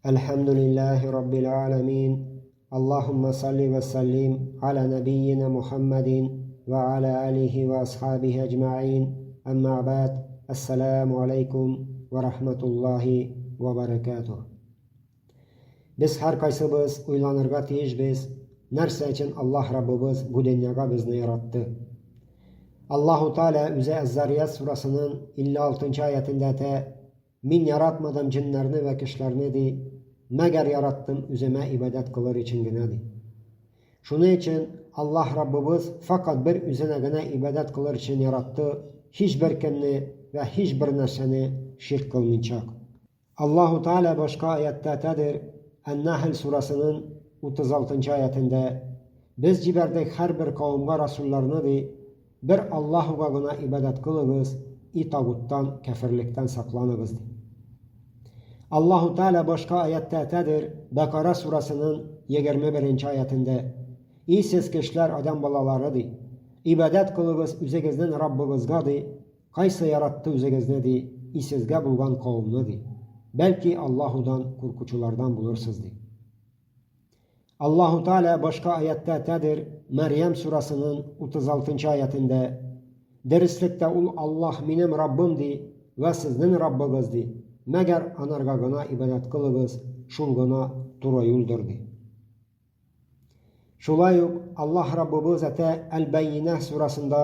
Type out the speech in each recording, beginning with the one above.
الحمد لله رب العالمين. اللهم صل وسلم على نبينا محمد وعلى آله وأصحابه أجمعين. أما بعد، السلام عليكم ورحمة الله وبركاته. Biz har qaysimiz o'ylanirga tiyishmiz, narsa uchun Alloh Rabbimiz bu dunyoga bizni yaratdi. Allohu Teala o'zi Az-Zariyat surasining 56-oyatida "Men yaratmadim jinlarni va kishlarni de, magar yaratdim o'zima ibodat qilar uchungina de." Shuning uchun Alloh Rabbimiz faqat bir o'zinagina ibodat qilar uchun yaratdi, hech bir kimni va hech bir narsani shirk qilmaychoq. Allohu Teala boshqa oyatda aytadir, An-Nahl surasining 36-oyatida "Biz jibardik har bir qavmga rasullarni de, bir Allohga ibodat qilamiz, tag'utdan, kafirlikdan saqlanamiz." Allohu Teala boshqa oyatda aytadir, Baqara surasining 21-oyatida "Ey siz kishlar odam bolalari de, ibodat qilamiz o'zingizning Rabbingizga de, qaysi yaratdi o'zingizni de, sizga bo'lgan qavmni de, balki Allohdan qo'rquvchilardan bo'lursiz de." Allohu Teala boshqa oyatda aytadir, Maryam surasining 36-oyatida "Diristlikda ul Alloh mening Rabbim de va sizning Rabbingiz de, magar anargagina ibodat qilamiz, shungina to'g'ri yo'ldir de." Shulay uq Alloh Rabbimiz Al-Bayyinah surasida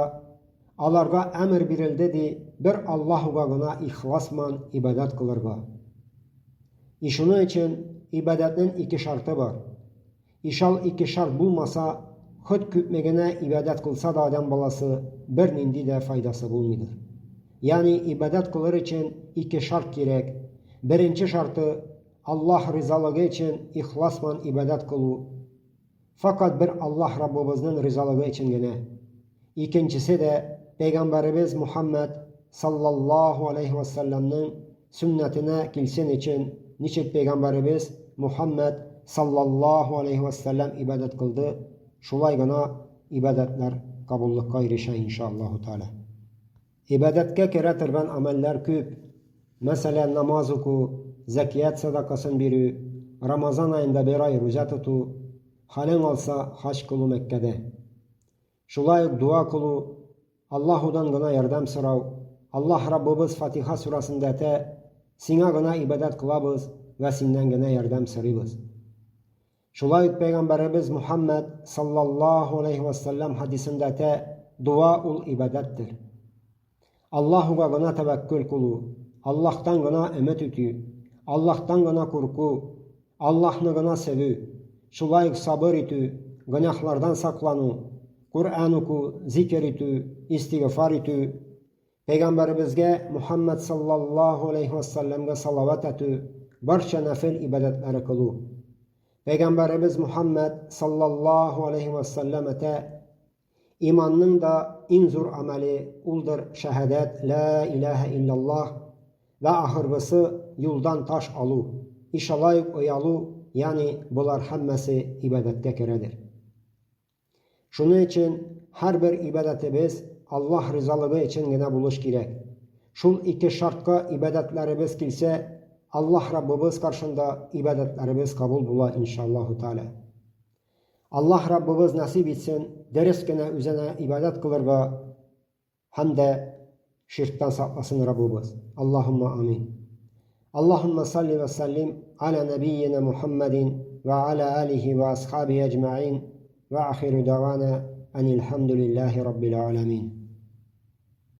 "Alarga amr berildi de, bir Allohga ixlosman ibodat qilarga." Shuning uchun ibodatning ikki sharti bor. Ishol ikki shart bo'lmasa, xud ko'pmagina ibodat qilsa da odam bolasi bir nindi de foydasi bo'lmaydi. Ya'ni ibodat qilar uchun ikki shart kerak. Birinchi sharti Alloh rizoligi uchun ixlosman ibodat qilu. Faqat bir Alloh Rabbimizning rizoligi uchungina. Ikkinchisi de payg'ambarimiz Muhammad sallallohu alayhi vasallamning sunnatini kelsin uchun nechuk payg'ambarimiz Muhammad sallallohu alayhi vasallam ibodat qildi, shulaygina ibodatlar qabullikka erishadi inshaalloh taolo. Ibodatga kiratilgan amallar ko'p. Masalan, namoz o'qu, zakiyat sadaqasini beru, Ramazon oyida bir oy ro'za tutu, halin olsa haj qilu Makkada. Shulay duo qilu, Allohdan gina yordam so'rau. Alloh Rabbimiz Fatiha surasida "Senga gina ibodat qilamiz va sendan gina yordam so'raymiz." Shulay payg'ambarimiz Muhammad sallallohu alayhi vasallam hadisida "Duo ul ibodatdir. Allohga gina tavakkul qilu, Allohdan gina umid tutu, Allohdan gina qo'rqu, Allohni gina sevu, shulay sabr etu, gunohlardan saqlanu, Qur'on o'qu, zikr etu, istig'for etu, payg'ambarimizga Muhammad sallallohu alayhi vasallamga salovat etu, barcha nafil ibodatlar qilu." Payg'ambarimiz Muhammad sallallohu alayhi vasallam "Iymonning da eng zo'r amali uldir shahadat la ilaha illalloh va oxirgisi yo'ldan tosh olu, ishalay o'yalu, ya'ni bular hammasi ibodatga kiradir." Shuning uchun har bir ibodatimiz Alloh rizoligi uchungina bo'lish kerak. Shul ikki shartga ibodatlarimiz kelsa, Alloh Rabbimiz qarshida ibodatlarimiz qabul bo'lar inshaalloh taolo. Alloh Rabbimiz nasib etsin, darskina o'zini ibodat qilarga hamda shirkdan saqlasin Rabbimiz. Allohumma amin. Allohumma salli va sallim ala nabiyyina Muhammadin va ala alihi va ashabihi ajma'in va axiru davana anil hamdulillahi robbil alamin.